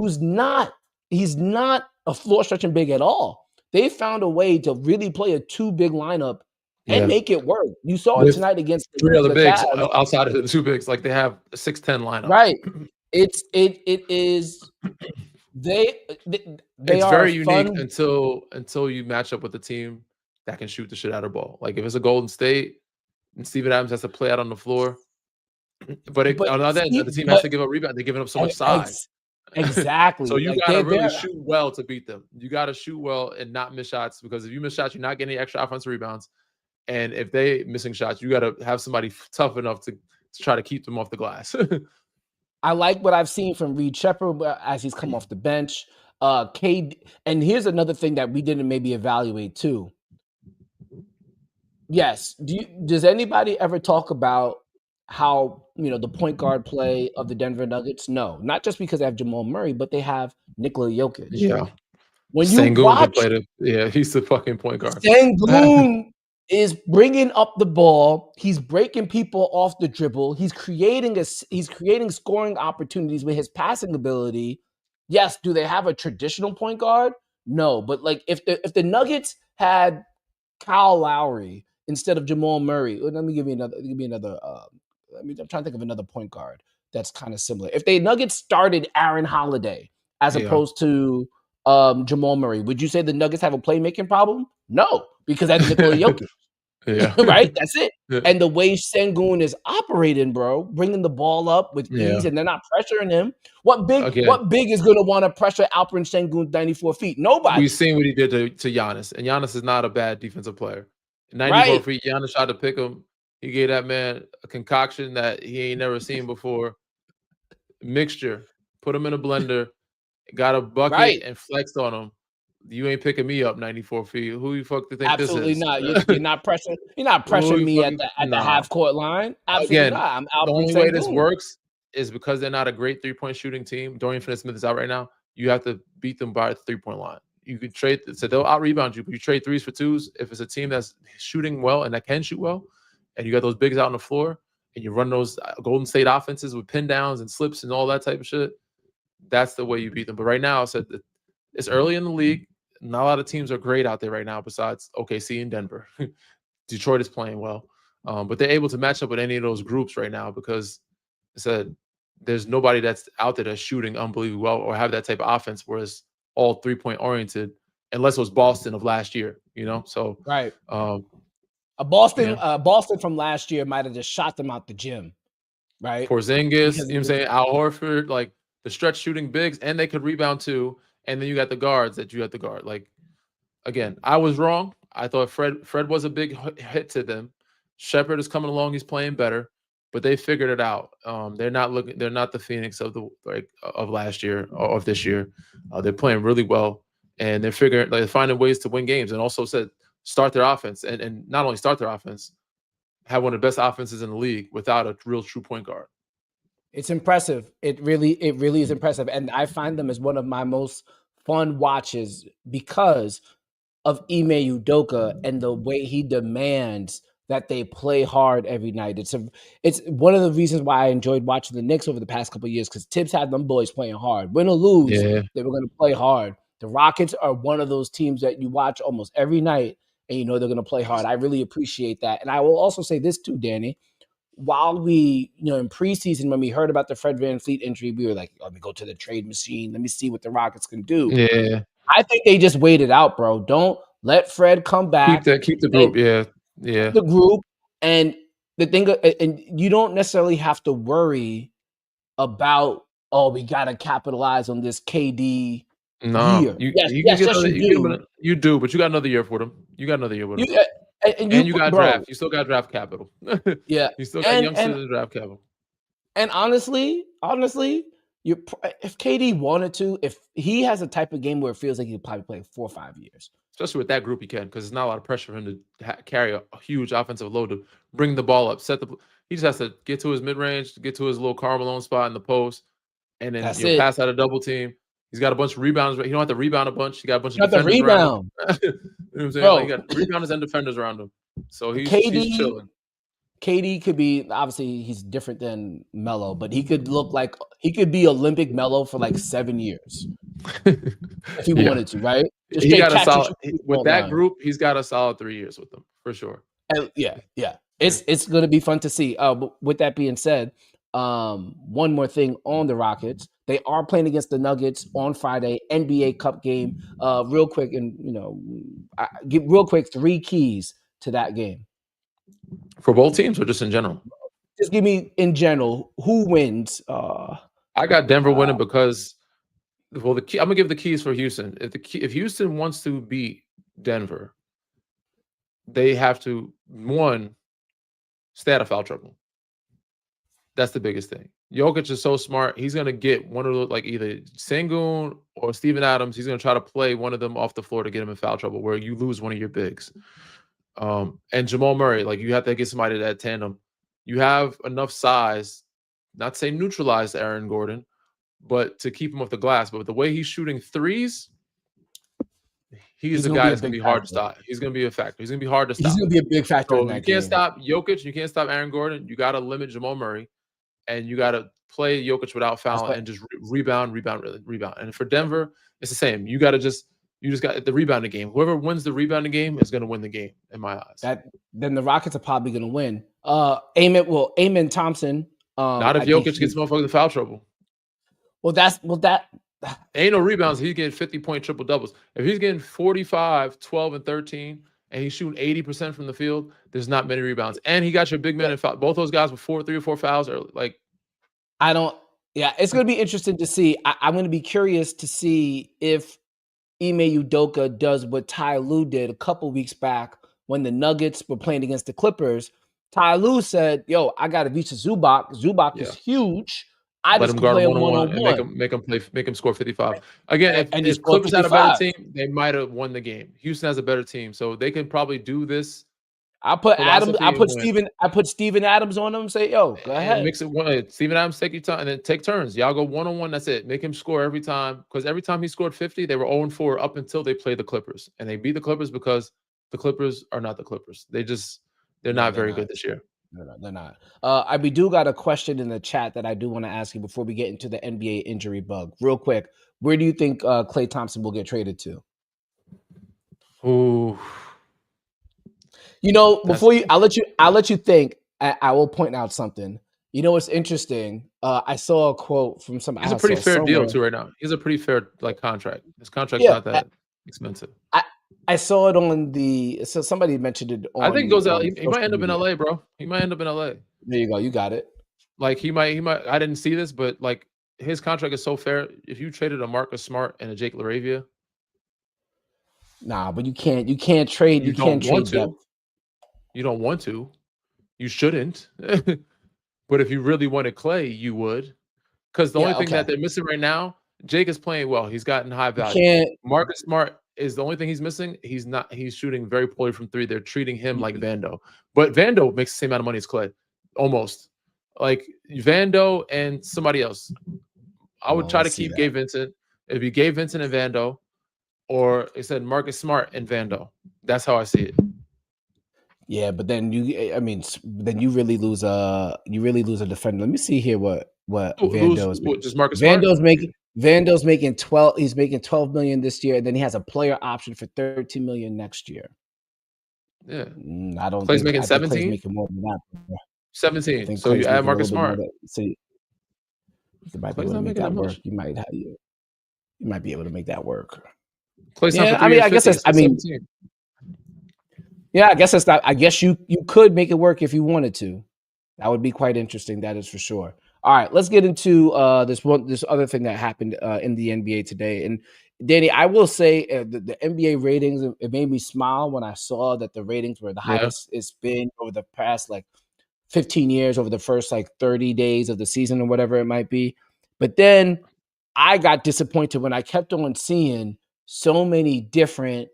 [SPEAKER 1] he's not a floor stretching big at all. They found a way to really play a 2 big lineup and make it work. You saw it tonight against
[SPEAKER 2] 3 other bigs outside of the 2 bigs. Like, they have a 6'10" lineup.
[SPEAKER 1] Right. It is they
[SPEAKER 2] it's
[SPEAKER 1] are
[SPEAKER 2] very unique until you match up with a team that can shoot the shit out of the ball. Like, if it's a Golden State and Steven Adams has to play out on the floor, but on the other end, the team has to give up rebound. They're giving up so much size.
[SPEAKER 1] Exactly.
[SPEAKER 2] So you gotta really shoot well to beat them. You gotta shoot well and not miss shots, because if you miss shots, you're not getting any extra offensive rebounds. And if they missing shots, you gotta have somebody tough enough to try to keep them off the glass.
[SPEAKER 1] I like what I've seen from Reed Shepherd as he's come off the bench. KD, and here's another thing that we didn't maybe evaluate too. Yes. Does anybody ever talk about how, the point guard play of the Denver Nuggets? No, not just because they have Jamal Murray, but they have Nikola Jokic.
[SPEAKER 2] Yeah.
[SPEAKER 1] When you watch,
[SPEAKER 2] he's the fucking point guard.
[SPEAKER 1] Şengün is bringing up the ball. He's breaking people off the dribble. He's creating scoring opportunities with his passing ability. Yes. Do they have a traditional point guard? No, but like if the Nuggets had Kyle Lowry instead of Jamal Murray, let me give you another. I'm trying to think of another point guard that's kind of similar. If the Nuggets started Aaron Holiday as opposed to Jamal Murray, would you say the Nuggets have a playmaking problem? No, because that's Nikola Jokic.
[SPEAKER 2] Yeah.
[SPEAKER 1] Right? That's it. Yeah. And the way Şengün is operating, bro, bringing the ball up with ease, and they're not pressuring him. What big is going to want to pressure Alperen Şengün 94 feet? Nobody.
[SPEAKER 2] We've seen what he did to Giannis, and Giannis is not a bad defensive player. 94 feet, Giannis tried to pick him. He gave that man a concoction that he ain't never seen before. Mixture. Put him in a blender. Got a bucket and flexed on him. You ain't picking me up 94 feet. Who you fuck to think
[SPEAKER 1] Absolutely
[SPEAKER 2] this is?
[SPEAKER 1] Not. You're not pressing. You're not pressuring me at the half court line. Absolutely not. I'm out.
[SPEAKER 2] The only way this works is because they're not a great 3-point shooting team. Dorian Finney-Smith is out right now. You have to beat them by the 3-point line. you could trade. So they'll out rebound you, but you trade threes for twos. If it's a team that's shooting well and that can shoot well, and you got those bigs out on the floor, and you run those Golden State offenses with pin downs and slips and all that type of shit, that's the way you beat them. But right now, I said it's early in the league. Not a lot of teams are great out there right now besides OKC and Denver. Detroit is playing well. But they're able to match up with any of those groups right now because I said there's nobody that's out there that's shooting unbelievably well or have that type of offense where it's all 3-point oriented, unless it was Boston of last year, So
[SPEAKER 1] right. Boston from last year might have just shot them out the gym, right?
[SPEAKER 2] Porzingis, you know what I'm saying? Al Horford, like the stretch shooting bigs, and they could rebound too. And then you got the guards that you have to guard. Like, again, I was wrong. I thought Fred was a big hit to them. Shepherd is coming along; he's playing better, but they figured it out. They're not the Phoenix of last year or of this year. They're playing really well, and they're finding ways to win games. And also said start their offense, and not only start their offense, have one of the best offenses in the league without a real true point guard.
[SPEAKER 1] It's impressive. It really is impressive. And I find them as one of my most fun watches because of Ime Udoka and the way he demands that they play hard every night. It's one of the reasons why I enjoyed watching the Knicks over the past couple of years because Tibbs had them boys playing hard. Win or lose, they were going to play hard. The Rockets are one of those teams that you watch almost every night and you know they're going to play hard. I really appreciate that. And I will also say this too, Danny. While we, in preseason, when we heard about the Fred VanVleet injury, we were like, let me go to the trade machine. Let me see what the Rockets can do.
[SPEAKER 2] Yeah.
[SPEAKER 1] I think they just waited out, bro. Don't let Fred come back.
[SPEAKER 2] Keep the group. Yeah.
[SPEAKER 1] The group. And the thing, and you don't necessarily have to worry about, we got to capitalize on this KD year.
[SPEAKER 2] You do, but you got another year for them. You got another year with them. And you got draft. You still got draft capital.
[SPEAKER 1] Yeah.
[SPEAKER 2] You still got youngsters in draft capital.
[SPEAKER 1] And honestly, if KD wanted to, if he has a type of game where it feels like he could probably play 4 or 5 years.
[SPEAKER 2] Especially with that group, he can, because there's not a lot of pressure for him to carry a huge offensive load to bring the ball up. He just has to get to his mid-range, get to his little Carmelo spot in the post, and then pass out a double team. He's got a bunch of rebounds. He don't have to rebound a bunch. He got a bunch of defenders around him. You know what I'm saying? Bro, he got rebounders and defenders around him. So he's chilling.
[SPEAKER 1] KD could be, obviously he's different than Melo, but he could be Olympic Melo for like 7 years. If he wanted to, right?
[SPEAKER 2] He got a solid with that group, he's got a solid 3 years with them, for sure.
[SPEAKER 1] And yeah. It's gonna be fun to see. But with that being said, one more thing on the Rockets. They are playing against the Nuggets on Friday, NBA Cup game. Real quick, and give real quick 3 keys to that game.
[SPEAKER 2] For both teams or just in general?
[SPEAKER 1] Just give me in general who wins.
[SPEAKER 2] I got Denver winning because, I'm gonna give the keys for Houston. If Houston wants to beat Denver, they have to, 1, stay out of foul trouble. That's the biggest thing. Jokic is so smart. He's going to get one of those, like either Sengun or Steven Adams. He's going to try to play one of them off the floor to get him in foul trouble where you lose one of your bigs. And Jamal Murray, like you have to get somebody to that tandem. You have enough size, not to say neutralize Aaron Gordon, but to keep him off the glass. But with the way he's shooting threes, he's the guy that's going to be hard to stop. He's going to be a factor. He's going to be hard to stop.
[SPEAKER 1] He's going to be a big factor in that game.
[SPEAKER 2] You can't stop Jokic. You can't stop Aaron Gordon. You got to limit Jamal Murray. And you got to play Jokic without fouling and just rebound. And for Denver, it's the same. You just got the rebounding game. Whoever wins the rebounding game is going to win the game, in my eyes.
[SPEAKER 1] Then the Rockets are probably going to win. Amen Thompson.
[SPEAKER 2] Not if Jokic gets motherfuckers in foul trouble.
[SPEAKER 1] That
[SPEAKER 2] ain't no rebounds. He's getting 50-point triple doubles. If he's getting 45, 12, and 13, and he's shooting 80% from the field, there's not many rebounds. And he got your big men in foul. Both those guys with 3 or 4 fouls are like.
[SPEAKER 1] It's going to be interesting to see. I'm going to be curious to see if Ime Udoka does what Ty Lue did a couple weeks back when the Nuggets were playing against the Clippers. Ty Lue said, "Yo, I got to reach Zubac. Zubac is huge. I
[SPEAKER 2] let
[SPEAKER 1] just
[SPEAKER 2] him guard
[SPEAKER 1] play
[SPEAKER 2] him one-on-one and make him score 55. Again, if Clippers had a better team, they might have won the game. Houston has a better team, so they can probably do this
[SPEAKER 1] I put Adams.
[SPEAKER 2] philosophy and win.
[SPEAKER 1] I put Steven Adams on him. Say, yo, go
[SPEAKER 2] And
[SPEAKER 1] ahead.
[SPEAKER 2] mix it one. Steven Adams, take your time and then take turns. Y'all go 1-on-1. That's it. Make him score every time. Because every time he scored 50, they were 0-4 up until they played the Clippers. And they beat the Clippers because the Clippers are not the Clippers. They're
[SPEAKER 1] No,
[SPEAKER 2] not
[SPEAKER 1] they're
[SPEAKER 2] very
[SPEAKER 1] not.
[SPEAKER 2] good this year.
[SPEAKER 1] They're not. We do got a question in the chat that I do want to ask you before we get into the NBA injury bug. Real quick, where do you think Klay Thompson will get traded to?
[SPEAKER 2] Ooh.
[SPEAKER 1] You know, before I'll let you think. I will point out something. You know what's interesting? I saw a quote from some.
[SPEAKER 2] He's a pretty fair deal too right now. He's a pretty fair contract. His contract's not that expensive.
[SPEAKER 1] I saw it on so somebody mentioned it on.
[SPEAKER 2] I think goes out. He might end up
[SPEAKER 1] media.
[SPEAKER 2] in LA, bro. He might end up in LA.
[SPEAKER 1] There you go. You got it.
[SPEAKER 2] Like he might. I didn't see this, but like his contract is so fair. If you traded a Marcus Smart and a Jake LaRavia,
[SPEAKER 1] nah, but you can't trade. You can't trade depth.
[SPEAKER 2] You don't want to. You shouldn't. But if you really wanted Klay, you would. Because the only thing that they're missing right now, Jake is playing well. He's gotten high value. Marcus Smart is the only thing he's missing. He's shooting very poorly from three. They're treating him like Vando. But Vando makes the same amount of money as Klay. Almost. Like Vando and somebody else. I would try to keep Gabe Vincent. It'd be Gabe Vincent and Vando. Or it said Marcus Smart and Vando. That's how I see it.
[SPEAKER 1] Yeah, but then then you really lose a defender. Let me see here what Vando is making.
[SPEAKER 2] Does Marcus Smart?
[SPEAKER 1] Vando's making 12. He's making 12 million this year, and then he has a player option for 13 million next year.
[SPEAKER 2] Yeah,
[SPEAKER 1] I don't.
[SPEAKER 2] Clay's making 17.
[SPEAKER 1] Clay's making more than that.
[SPEAKER 2] 17. So you add Marcus Smart.
[SPEAKER 1] So you might be able to make that work. You might be able to make that work.
[SPEAKER 2] Clay's
[SPEAKER 1] yeah, I mean, I guess that's. I mean. 17. Yeah, I guess that's not. I guess you could make it work if you wanted to. That would be quite interesting. That is for sure. All right, let's get into this other thing that happened in the NBA today. And Danny, I will say the NBA ratings. It made me smile when I saw that the ratings were the highest it's been over the past 15 years, over the first 30 days of the season or whatever it might be. But then I got disappointed when I kept on seeing so many different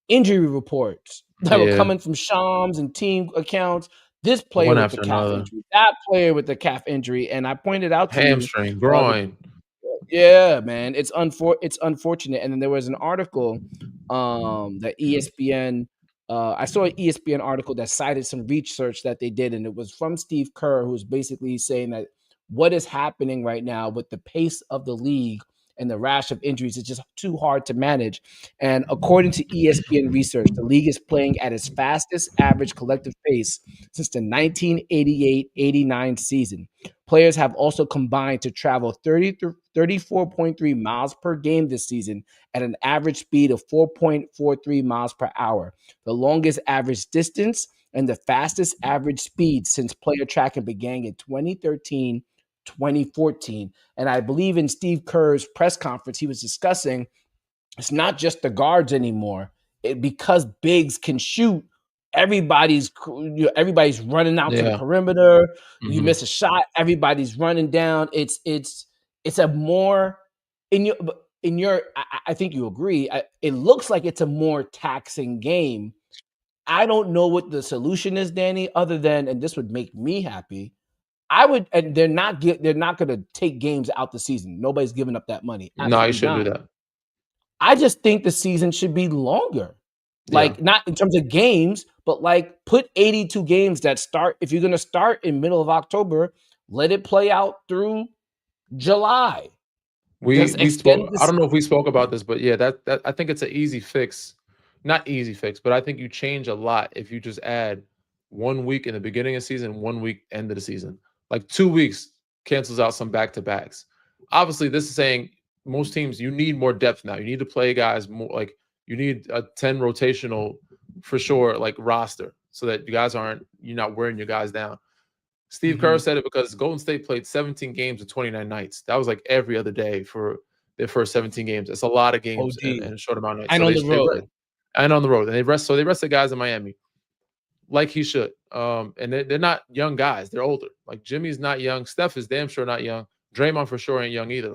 [SPEAKER 1] injury reports that were coming from Shams and team accounts. This player with the calf injury, that player with the calf injury, and I pointed out to
[SPEAKER 2] hamstring, groin.
[SPEAKER 1] Yeah, man, it's unfortunate. And then there was an article that ESPN. I saw an ESPN article that cited some research that they did, and it was from Steve Kerr, who's basically saying that what is happening right now with the pace of the league and the rash of injuries is just too hard to manage. And according to ESPN research, the league is playing at its fastest average collective pace since the 1988-89 season. Players have also combined to travel 34.3 miles per game this season at an average speed of 4.43 miles per hour, the longest average distance and the fastest average speed since player tracking began in 2013 2014. And I believe in Steve Kerr's press conference, he was discussing it's not just the guards anymore. Because bigs can shoot, everybody's running out to the perimeter. Mm-hmm. You miss a shot, everybody's running down. It's a more in your I think you agree. It looks like it's a more taxing game. I don't know what the solution is, Danny, other than, and this would make me happy, and they're not going to take games out the season. Nobody's giving up that money.
[SPEAKER 2] Absolutely no, you shouldn't do that.
[SPEAKER 1] I just think the season should be longer. Not in terms of games, but put 82 games that start. If you're going to start in middle of October, let it play out through July.
[SPEAKER 2] We spoke. I don't know if we spoke about this, but yeah, that I think it's an easy fix. Not easy fix, but I think you change a lot if you just add 1 week in the beginning of the season, 1 week end of the season. 2 weeks cancels out some back-to-backs. Obviously, this is saying most teams, you need more depth now. You need to play guys more, you need a 10 rotational for sure, roster, so that you guys you're not wearing your guys down. Steve Kerr said it because Golden State played 17 games in 29 nights. That was every other day for their first 17 games. It's a lot of games in a short amount of nights.
[SPEAKER 1] And on the road.
[SPEAKER 2] And on the road. And they rest the guys in Miami like he should. And they're not young guys. They're older. Jimmy's not young. Steph is damn sure not young. Draymond for sure ain't young either.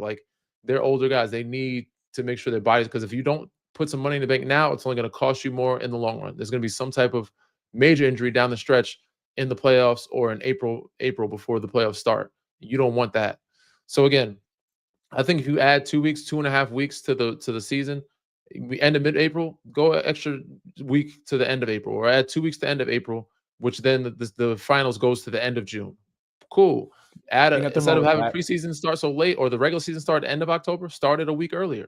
[SPEAKER 2] They're older guys. They need to make sure their bodies, because if you don't put some money in the bank now, it's only going to cost you more in the long run. There's going to be some type of major injury down the stretch in the playoffs or in April before the playoffs start. You don't want that. So again, I think if you add 2 weeks, 2.5 weeks to the season, we end of mid-April, go an extra week to the end of April, or add 2 weeks to the end of April, which then the finals goes to the end of June. Cool. Instead of having preseason start so late, or the regular season start at the end of October, start it a week earlier.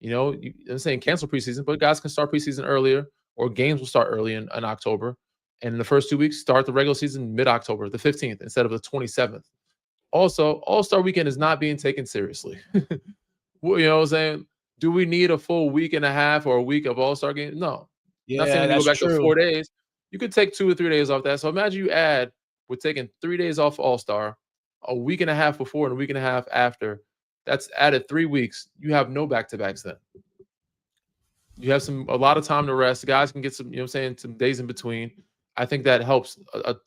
[SPEAKER 2] I'm saying cancel preseason, but guys can start preseason earlier, or games will start early in October. And in the first 2 weeks, start the regular season mid-October, the 15th, instead of the 27th. Also, All-Star Weekend is not being taken seriously. What I'm saying? Do we need a full week and a half or a week of All-Star games? No.
[SPEAKER 1] Yeah,
[SPEAKER 2] not saying when you go back
[SPEAKER 1] true.
[SPEAKER 2] to 4 days. You could take 2 or 3 days off that. So imagine we're taking 3 days off All-Star, a week and a half before and a week and a half after. That's added 3 weeks. You have no back-to-backs then. You have a lot of time to rest. Guys can get some, some days in between. I think that helps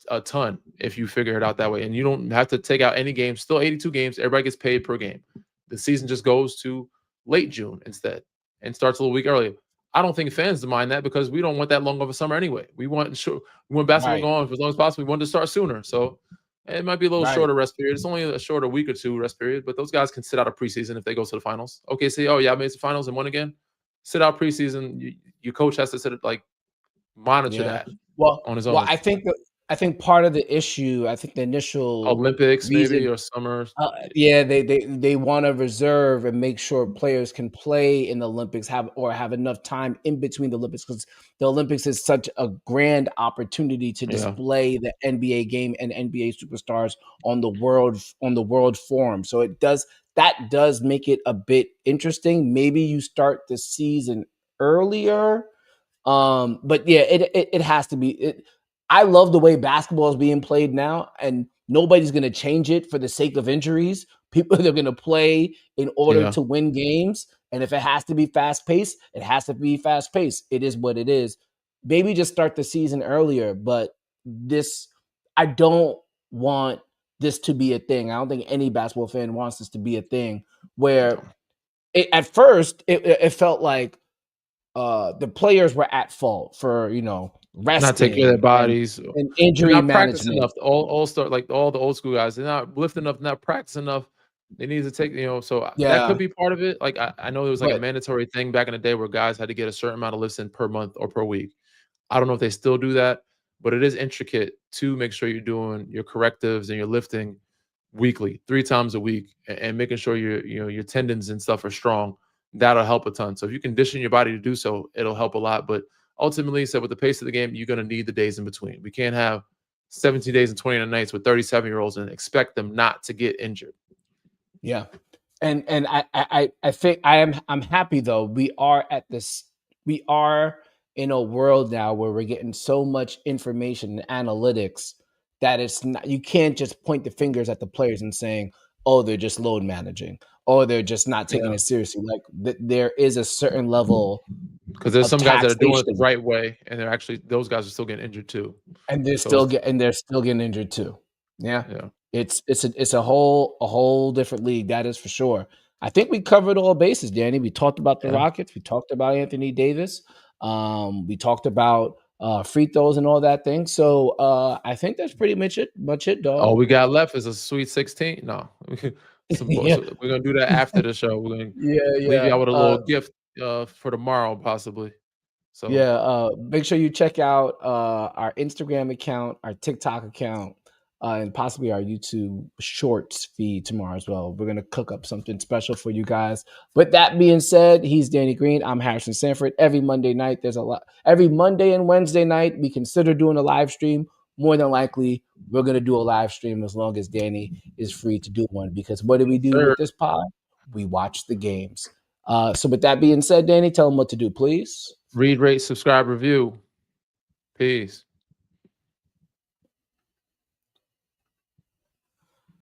[SPEAKER 2] a ton if you figure it out that way. And you don't have to take out any games. Still 82 games. Everybody gets paid per game. The season just goes to late June instead and starts a little week earlier. I don't think fans mind that, because we don't want that long of a summer anyway. We want basketball going for as long as possible. We want to start sooner. So it might be a little shorter rest period. It's only a shorter week or two rest period, but those guys can sit out a preseason if they go to the finals. Okay, say, oh, yeah, I made the finals and won again. Sit out preseason. Your coach has to monitor that.
[SPEAKER 1] Well,
[SPEAKER 2] on his own.
[SPEAKER 1] Well, I think part of the issue, I think the initial
[SPEAKER 2] Olympics
[SPEAKER 1] reason,
[SPEAKER 2] maybe, or summers.
[SPEAKER 1] They want to reserve and make sure players can play in the Olympics, have enough time in between the Olympics, because the Olympics is such a grand opportunity to display the NBA game and NBA superstars on the world forum. So that does make it a bit interesting. Maybe you start the season earlier. But yeah, it has to be. I love the way basketball is being played now, and nobody's going to change it for the sake of injuries. People are going to play in order to win games, and if it has to be fast paced, it has to be fast paced. It is what it is. Maybe just start the season earlier, but I don't want this to be a thing. I don't think any basketball fan wants this to be a thing where at first it felt like the players were at fault for resting,
[SPEAKER 2] not taking care of their bodies
[SPEAKER 1] and injury management.
[SPEAKER 2] Enough. All start, like all the old school guys, they're not lifting enough, not practicing enough. They need to take, so that could be part of it. Like I know there was a mandatory thing back in the day where guys had to get a certain amount of lifts in per month or per week. I don't know if they still do that, but it is intricate to make sure you're doing your correctives and your lifting weekly, 3 times a week, and making sure your tendons and stuff are strong. That'll help a ton. So if you condition your body to do so, it'll help a lot. But ultimately, with the pace of the game, you're going to need the days in between. We can't have 17 days and 29 nights with 37-year-olds and expect them not to get injured.
[SPEAKER 1] Yeah. And I think I'm happy though. We are in a world now where we're getting so much information and analytics that you can't just point the fingers at the players and saying, oh, they're just load managing, or they're just not taking it seriously. Like there is a certain level,
[SPEAKER 2] because there's some guys that are doing it the right way, and those guys are still getting injured too,
[SPEAKER 1] and they're still getting injured too. Yeah. It's a whole different league, that is for sure. I think we covered all bases, Danny. We talked about the Rockets. We talked about Anthony Davis. We talked about free throws and all that thing. So I think that's pretty much it, dog.
[SPEAKER 2] All we got left is a Sweet 16. No, so we're gonna do that after the show. We're gonna leave you out with a little gift for tomorrow, possibly. So
[SPEAKER 1] make sure you check out our Instagram account, our TikTok account, and possibly our YouTube Shorts feed tomorrow as well. We're going to cook up something special for you guys. With that being said, he's Danny Green. I'm Harrison Sanford. Every Monday night, every Monday and Wednesday night, we consider doing a live stream. More than likely, we're going to do a live stream as long as Danny is free to do one. Because what do we do with this pod? We watch the games. So with that being said, Danny, tell them what to do, please.
[SPEAKER 2] Read, rate, subscribe, review. Peace.